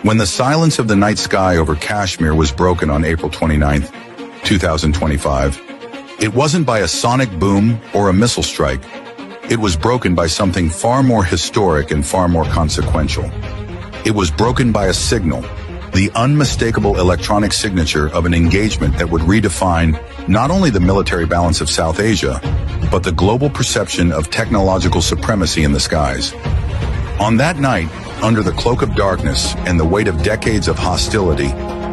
When the silence of the night sky over Kashmir was broken on April 29, 2025, it wasn't by a sonic boom or a missile strike. It was broken by something far more historic and far more consequential. It was broken by a signal, the unmistakable electronic signature of an engagement that would redefine not only the military balance of South Asia, but the global perception of technological supremacy in the skies. On that night, under the cloak of darkness and the weight of decades of hostility,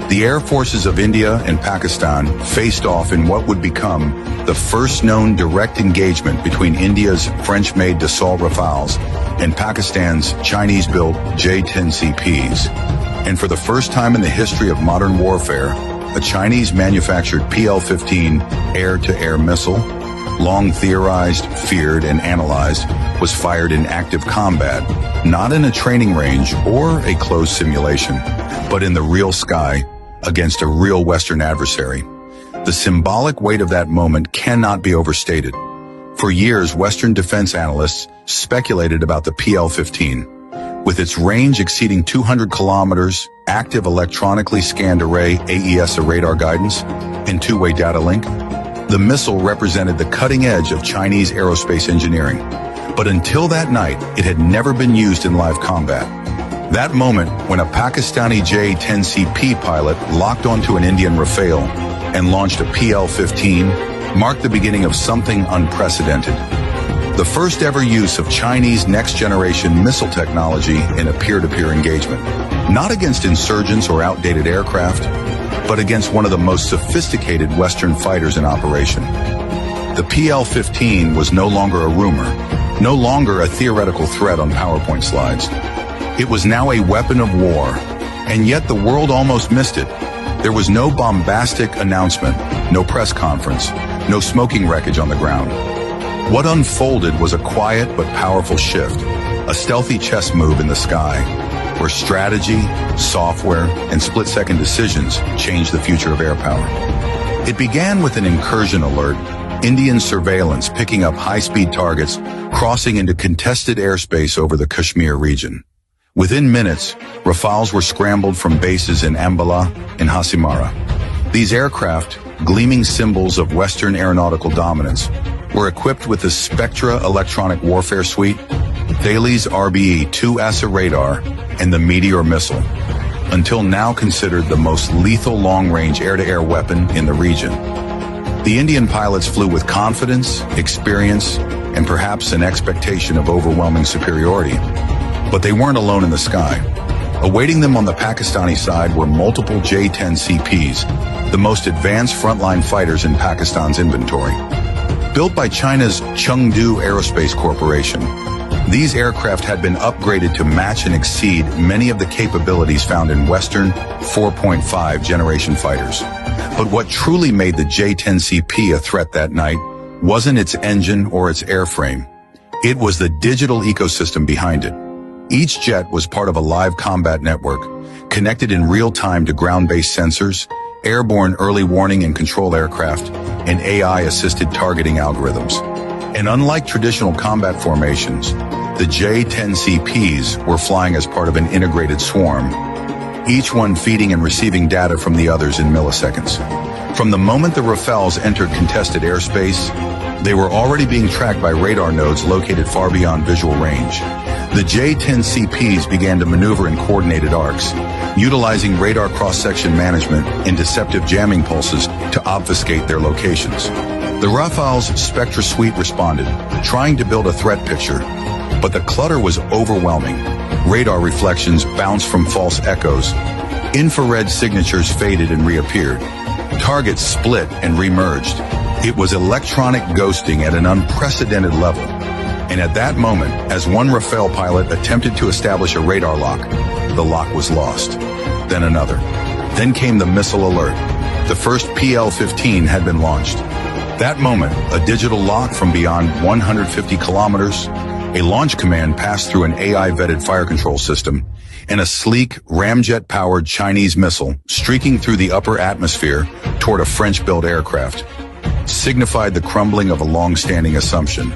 the air forces of India and Pakistan faced off in what would become the first known direct engagement between India's French-made Dassault Rafales and Pakistan's Chinese-built J-10CPs. And for the first time in the history of modern warfare, a Chinese-manufactured PL-15 air-to-air missile, long theorized, feared, and analyzed, was fired in active combat, not in a training range or a closed simulation, but in the real sky against a real Western adversary. The symbolic weight of that moment cannot be overstated. For years, Western defense analysts speculated about the PL-15. With its range exceeding 200 kilometers, active electronically scanned array AESA radar guidance, and two-way data link, the missile represented the cutting edge of Chinese aerospace engineering. But until that night, it had never been used in live combat. That moment, when a Pakistani J-10CP pilot locked onto an Indian Rafale and launched a PL-15, marked the beginning of something unprecedented. The first ever use of Chinese next-generation missile technology in a peer-to-peer engagement. Not against insurgents or outdated aircraft, but against one of the most sophisticated Western fighters in operation. The PL-15 was no longer a rumor, no longer a theoretical threat on PowerPoint slides. It was now a weapon of war, and yet the world almost missed it. There was no bombastic announcement, no press conference, no smoking wreckage on the ground. What unfolded was a quiet but powerful shift, a stealthy chess move in the sky, where strategy, software, and split-second decisions changed the future of air power. It began with an incursion alert, Indian surveillance picking up high-speed targets crossing into contested airspace over the Kashmir region. Within minutes, Rafales were scrambled from bases in Ambala and Hasimara. These aircraft, gleaming symbols of Western aeronautical dominance, were equipped with the Spectra electronic warfare suite, Thales RBE-2 ASA radar, and the Meteor missile, until now considered the most lethal long-range air-to-air weapon in the region. The Indian pilots flew with confidence, experience, and perhaps an expectation of overwhelming superiority. But they weren't alone in the sky. Awaiting them on the Pakistani side were multiple J-10CPs, the most advanced frontline fighters in Pakistan's inventory. Built by China's Chengdu Aerospace Corporation, these aircraft had been upgraded to match and exceed many of the capabilities found in Western 4.5 generation fighters. But what truly made the J-10CP a threat that night wasn't its engine or its airframe. It was the digital ecosystem behind it. Each jet was part of a live combat network, connected in real time to ground-based sensors, airborne early warning and control aircraft, and AI-assisted targeting algorithms. And unlike traditional combat formations, the J-10CPs were flying as part of an integrated swarm, each one feeding and receiving data from the others in milliseconds. From the moment the Rafales entered contested airspace, they were already being tracked by radar nodes located far beyond visual range. The J-10CPs began to maneuver in coordinated arcs, utilizing radar cross-section management and deceptive jamming pulses to obfuscate their locations. The Rafale's Spectra suite responded, trying to build a threat picture, but the clutter was overwhelming. Radar reflections bounced from false echoes. Infrared signatures faded and reappeared. Targets split and remerged. It was electronic ghosting at an unprecedented level. And at that moment, as one Rafale pilot attempted to establish a radar lock, the lock was lost. Then another. Then came the missile alert. The first PL-15 had been launched. That moment, a digital lock from beyond 150 kilometers, a launch command passed through an AI-vetted fire control system, and a sleek, ramjet-powered Chinese missile streaking through the upper atmosphere toward a French-built aircraft signified the crumbling of a long-standing assumption.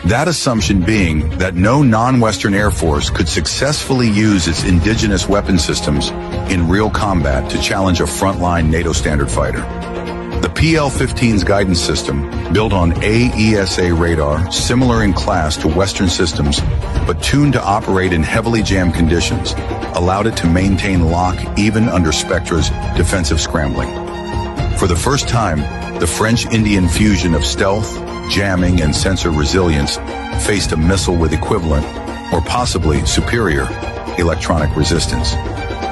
That assumption being that no non-Western air force could successfully use its indigenous weapon systems in real combat to challenge a frontline NATO standard fighter. The PL-15's guidance system, built on AESA radar, similar in class to Western systems, but tuned to operate in heavily jammed conditions, allowed it to maintain lock even under Spectra's defensive scrambling. For the first time, the French-Indian fusion of stealth, jamming, and sensor resilience faced a missile with equivalent, or possibly superior, electronic resistance.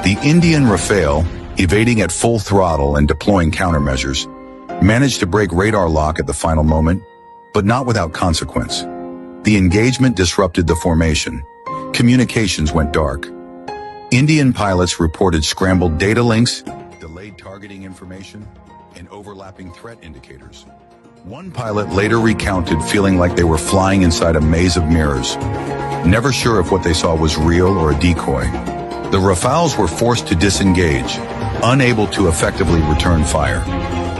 The Indian Rafale, evading at full throttle and deploying countermeasures, managed to break radar lock at the final moment, but not without consequence. The engagement disrupted the formation. Communications went dark. Indian pilots reported scrambled data links, delayed targeting information, and overlapping threat indicators. One pilot later recounted feeling like they were flying inside a maze of mirrors, never sure if what they saw was real or a decoy. The Rafales were forced to disengage, unable to effectively return fire.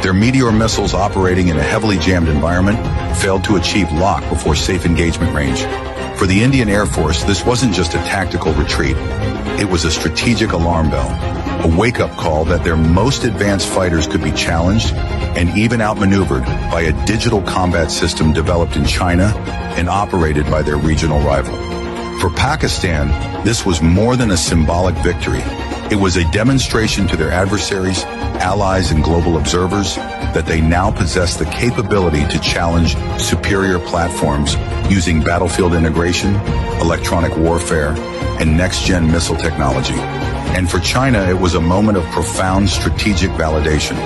Their Meteor missiles operating in a heavily jammed environment failed to achieve lock before safe engagement range. For the Indian Air Force, this wasn't just a tactical retreat. It was a strategic alarm bell, a wake-up call that their most advanced fighters could be challenged and even outmaneuvered by a digital combat system developed in China and operated by their regional rival. For Pakistan, this was more than a symbolic victory. It was a demonstration to their adversaries, allies, and global observers that they now possess the capability to challenge superior platforms using battlefield integration, electronic warfare, and next-gen missile technology. And for China, it was a moment of profound strategic validation.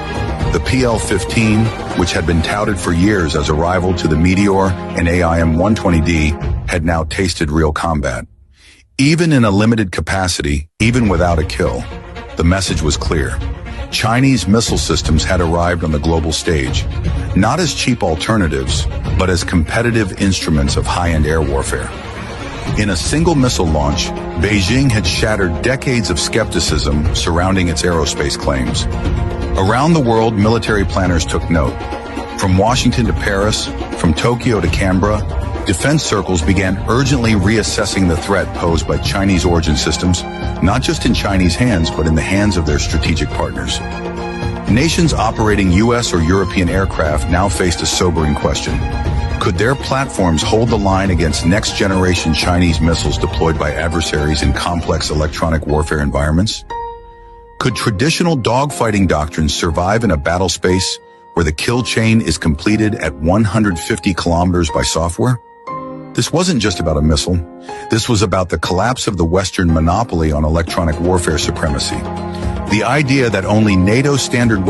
The PL-15, which had been touted for years as a rival to the Meteor and AIM-120D, had now tasted real combat. Even in a limited capacity, even without a kill, the message was clear. Chinese missile systems had arrived on the global stage, not as cheap alternatives, but as competitive instruments of high-end air warfare. In a single missile launch, Beijing had shattered decades of skepticism surrounding its aerospace claims. Around the world, military planners took note. From Washington to Paris, from Tokyo to Canberra, defense circles began urgently reassessing the threat posed by Chinese origin systems, not just in Chinese hands, but in the hands of their strategic partners. Nations operating US or European aircraft now faced a sobering question. Could their platforms hold the line against next-generation Chinese missiles deployed by adversaries in complex electronic warfare environments? Could traditional dogfighting doctrines survive in a battle space where the kill chain is completed at 150 kilometers by software? This wasn't just about a missile. This was about the collapse of the Western monopoly on electronic warfare supremacy. The idea that only NATO standard